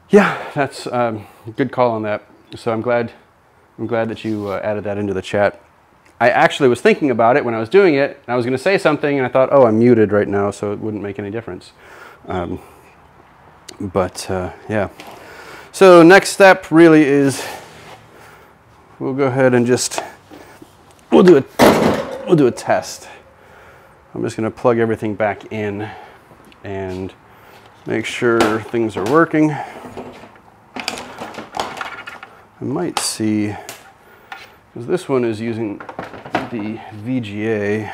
Yeah, that's a good call on that. So I'm glad that you added that into the chat. I actually was thinking about it when I was doing it, and I was going to say something, and I thought, oh, I'm muted right now, so it wouldn't make any difference. Yeah. So next step really is we'll go ahead and we'll do a test. I'm just going to plug everything back in and make sure things are working. I might see, because this one is using the VGA,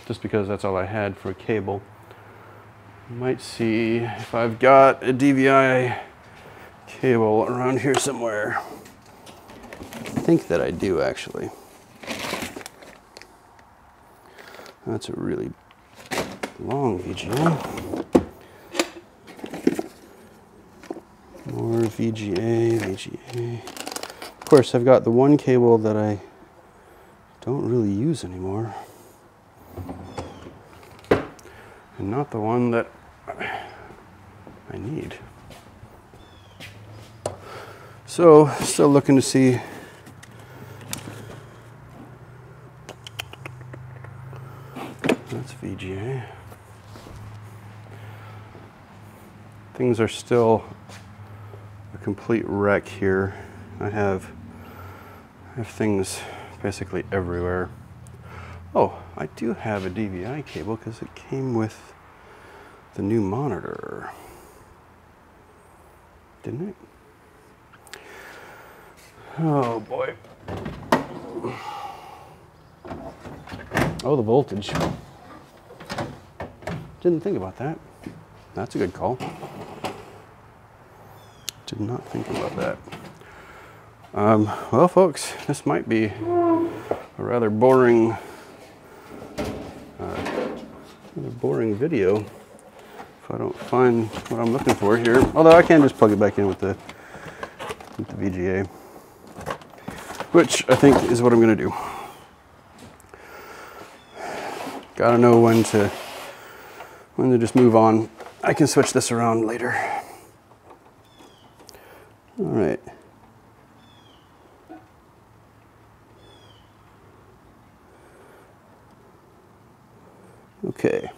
just because that's all I had for a cable. I might see if I've got a DVI cable around here somewhere. I think that I do, actually. That's a really long VGA. More VGA. Of course, I've got the one cable that I don't really use anymore, and not the one that I need. So, still looking to see. That's VGA. Things are still a complete wreck here. I have things basically everywhere. Oh, I do have a DVI cable because it came with the new monitor. Didn't it? Oh boy. Oh, the voltage. Didn't think about that. That's a good call. Did not think about that. Well, folks, this might be a rather boring video if I don't find what I'm looking for here. Although I can just plug it back in with the VGA, which I think is what I'm going to do. Gotta know when to just move on. I can switch this around later. All right. Okay.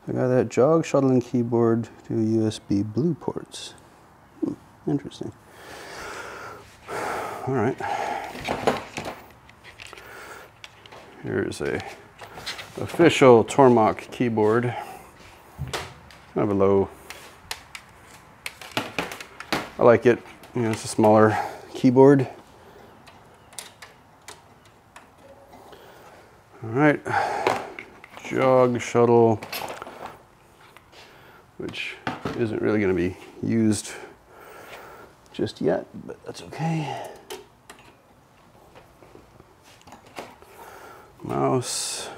I got that jog, shuttle, and keyboard to USB blue ports. Interesting. All right. Here's a official Tormach keyboard. Kind of a low. I like it. It's a smaller keyboard. All right. Jog, shuttle, which isn't really going to be used just yet, but that's okay. Mouse.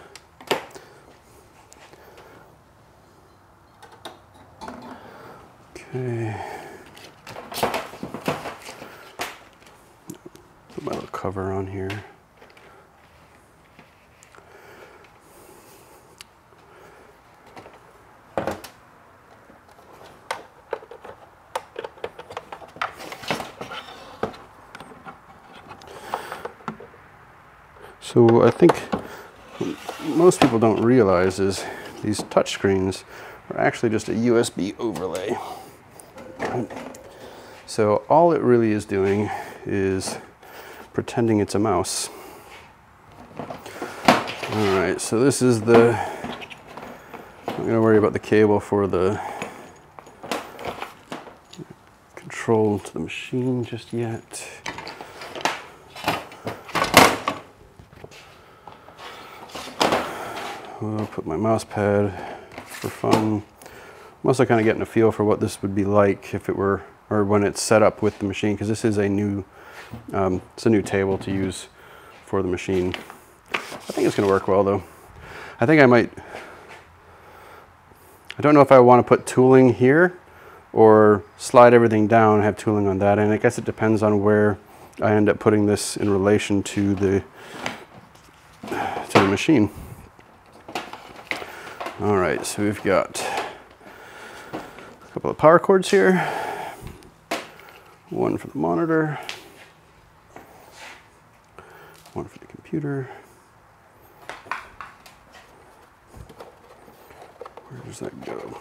Okay. Put my little cover on here. So I think what most people don't realize is these touch screens are actually just a USB overlay. So all it really is doing is pretending it's a mouse. All right, so this is the, I'm not gonna worry about the cable for the control to the machine just yet. I'll put my mouse pad for fun. I'm also kind of getting a feel for what this would be like if it were, or when it's set up with the machine, because this is a new, it's a new table to use for the machine. I think it's going to work well though. I think I might, I don't know if I want to put tooling here or slide everything down and have tooling on that end. I guess it depends on where I end up putting this in relation to the machine. All right, so we've got a couple of power cords here. One for the monitor, one for the computer. Where does that go?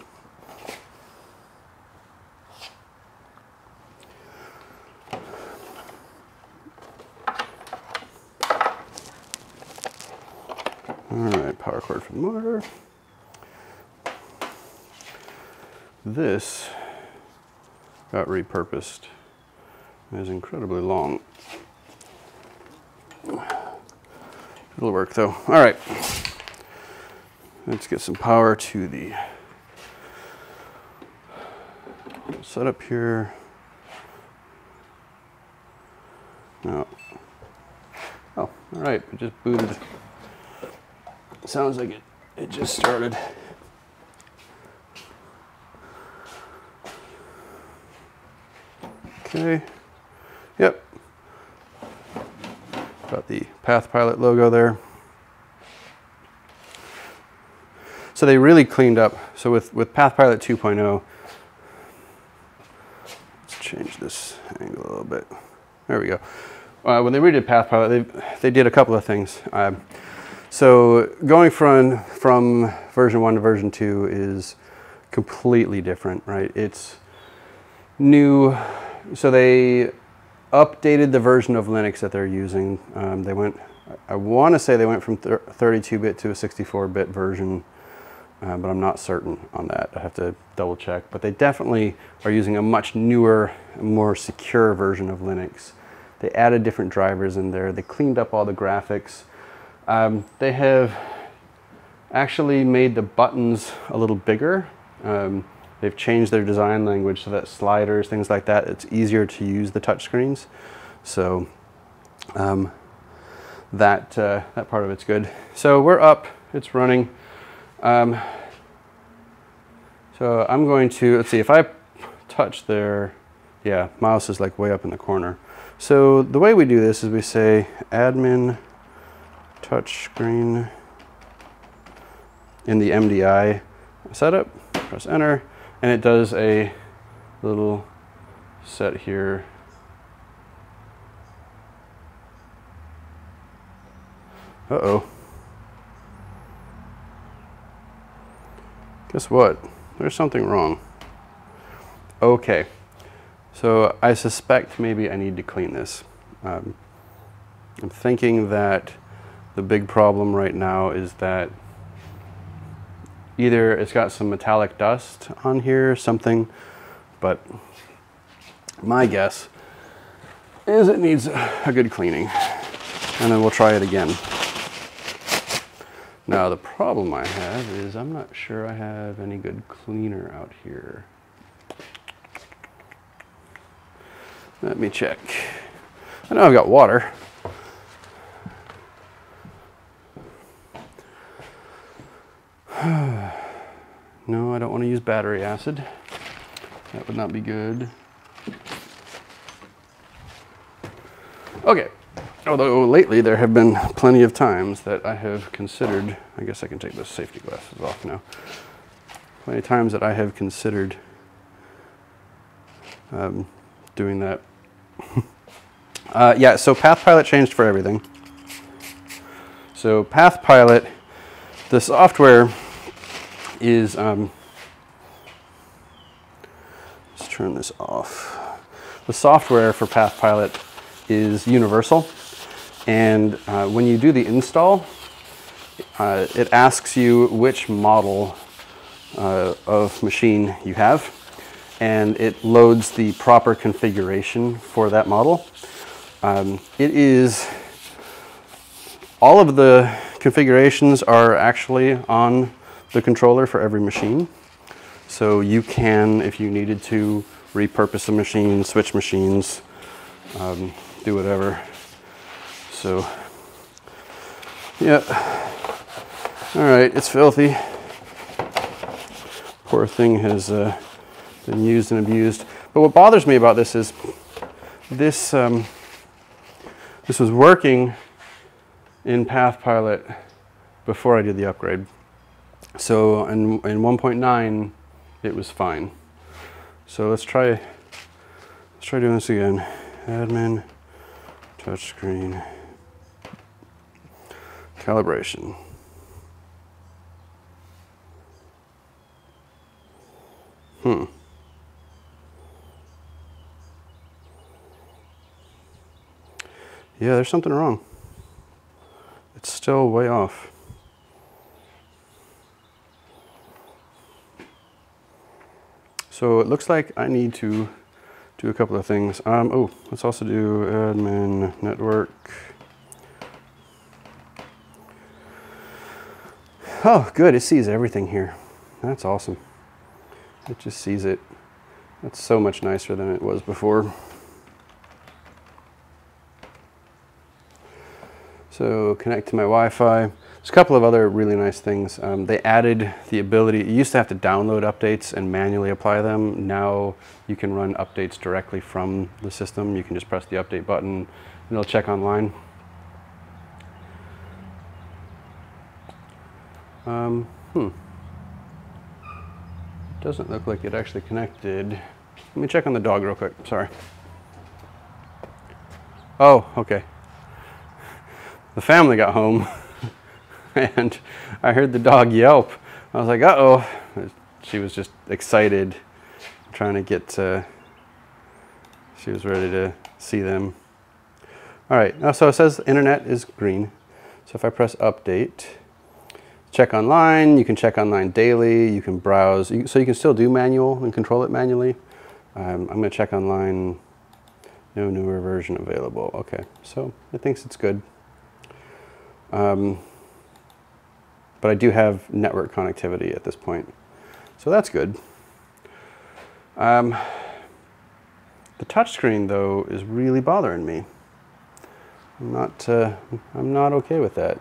All right, power cord for the monitor. This got repurposed. It is incredibly long. It'll work though. All right, let's get some power to the setup here. No. Oh, all right, it just booted. Sounds like it just started. Okay, yep. Got the PathPilot logo there. So they really cleaned up. So with PathPilot 2.0, let's change this angle a little bit. There we go. When they redid PathPilot, they did a couple of things. So going from version 1 to version 2 is completely different, right? It's new. So they updated the version of Linux that they're using. They went, I want to say they went from 32-bit to a 64-bit version, but I'm not certain on that. I have to double check. But they definitely are using a much newer, more secure version of Linux. They added different drivers in there. They cleaned up all the graphics. They have actually made the buttons a little bigger. They've changed their design language so that sliders, things like that, it's easier to use the touchscreens. So that part of it's good. So we're up, it's running. So I'm going to, let's see, if I touch there, yeah, mouse is like way up in the corner. So the way we do this is we say admin touchscreen in the MDI setup, press enter, and it does a little set here. Uh-oh. Guess what? There's something wrong. Okay. So I suspect maybe I need to clean this. I'm thinking that the big problem right now is that either it's got some metallic dust on here or something, but my guess is it needs a good cleaning, and then we'll try it again. Now the problem I have is I'm not sure I have any good cleaner out here. Let me check. I know I've got water. No, I don't want to use battery acid. That would not be good. Okay. Although lately there have been plenty of times that I have considered, I guess I can take those safety glasses off now. Plenty of times that I have considered doing that. Yeah, so PathPilot changed for everything. So PathPilot, the software is, let's turn this off. The software for PathPilot is universal, and when you do the install, it asks you which model of machine you have, and it loads the proper configuration for that model. It is, all of the configurations are actually on the controller for every machine. So you can, if you needed to, repurpose a machine, switch machines, do whatever. So, yeah. All right, it's filthy. Poor thing has been used and abused. But what bothers me about this is this, this was working in PathPilot before I did the upgrade. So in 1.9, it was fine. So let's try doing this again. Admin, touchscreen, calibration. Yeah, there's something wrong. It's still way off. So it looks like I need to do a couple of things. Oh, let's also do admin network. Oh, good, it sees everything here. That's awesome. It just sees it. That's so much nicer than it was before. So connect to my Wi-Fi. There's a couple of other really nice things. They added the ability, you used to have to download updates and manually apply them. Now you can run updates directly from the system. You can just press the update button and it'll check online. Doesn't look like it actually connected. Let me check on the dog real quick, sorry. Oh, okay. The family got home and I heard the dog yelp. I was like, uh-oh. She was just excited, trying to get, she was ready to see them. All right, so it says internet is green. So if I press update, check online, you can check online daily, you can browse, so you can still do manual and control it manually. I'm gonna check online, no newer version available. Okay, so it thinks it's good. But I do have network connectivity at this point, so that's good. The touchscreen though is really bothering me. I'm not okay with that.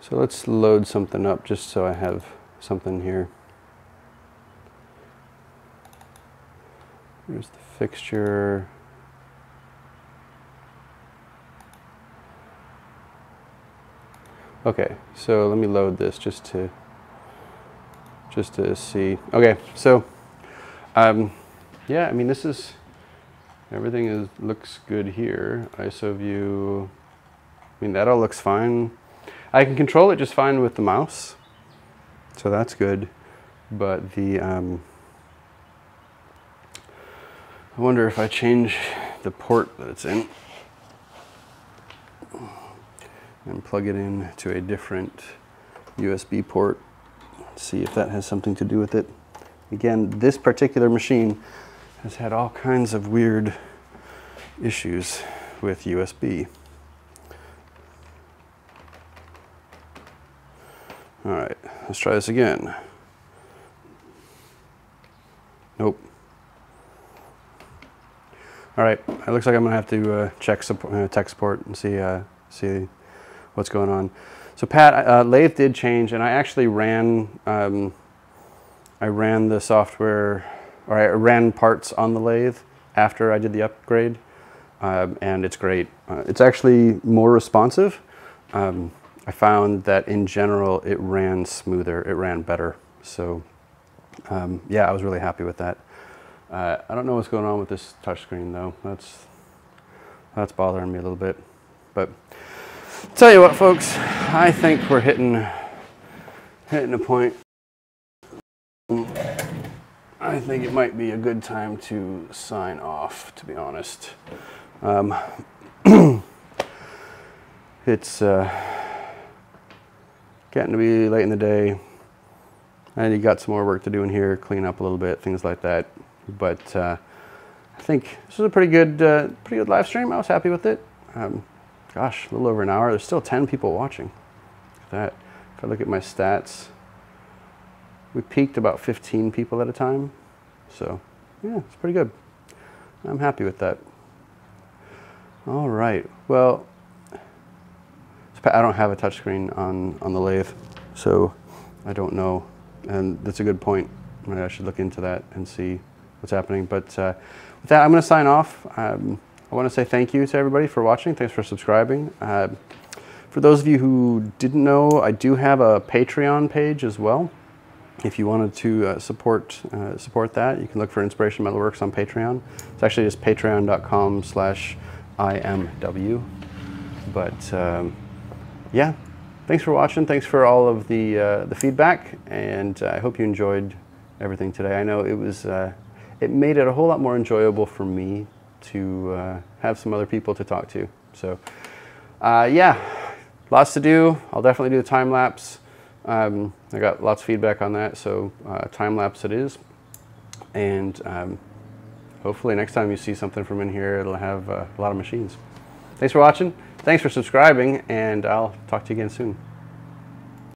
So let's load something up just so I have something here. Here's the fixture. Okay, so let me load this just to see. Okay, so yeah, I mean this is, everything looks good here. ISO view, I mean that all looks fine. I can control it just fine with the mouse, so that's good. But the I wonder if I change the port that it's in and plug it in to a different USB port, see if that has something to do with it. Again, this particular machine has had all kinds of weird issues with USB. All right, let's try this again. Nope. All right, it looks like I'm gonna have to check tech support and see what's going on. So Pat, lathe did change, and I actually ran the software, or I ran parts on the lathe after I did the upgrade, and it's great. It's actually more responsive. I found that in general it ran smoother, it ran better. So yeah, I was really happy with that. I don't know what's going on with this touchscreen though. That's bothering me a little bit. But tell you what, folks, I think we're hitting a point. I think it might be a good time to sign off, to be honest. It's getting to be late in the day, and you got some more work to do in here, clean up a little bit, things like that. But I think this was a pretty good live stream. I was happy with it. Gosh, a little over an hour. There's still 10 people watching. Look at that. If I look at my stats, we peaked about 15 people at a time. So yeah, it's pretty good. I'm happy with that. All right. Well, I don't have a touchscreen on the lathe, so I don't know. And that's a good point. I should look into that and see what's happening. But with that, I'm going to sign off. I want to say thank you to everybody for watching. Thanks for subscribing. For those of you who didn't know, I do have a Patreon page as well. If you wanted to support that, you can look for Inspiration Metalworks on Patreon. It's actually just patreon.com/IMW. But yeah, thanks for watching. Thanks for all of the feedback, and I hope you enjoyed everything today. I know it was it made it a whole lot more enjoyable for me to have some other people to talk to. So yeah, lots to do. I'll definitely do the time lapse. I got lots of feedback on that, so time lapse it is. And hopefully next time you see something from in here, it'll have a lot of machines. Thanks for watching. Thanks for subscribing, and I'll talk to you again soon.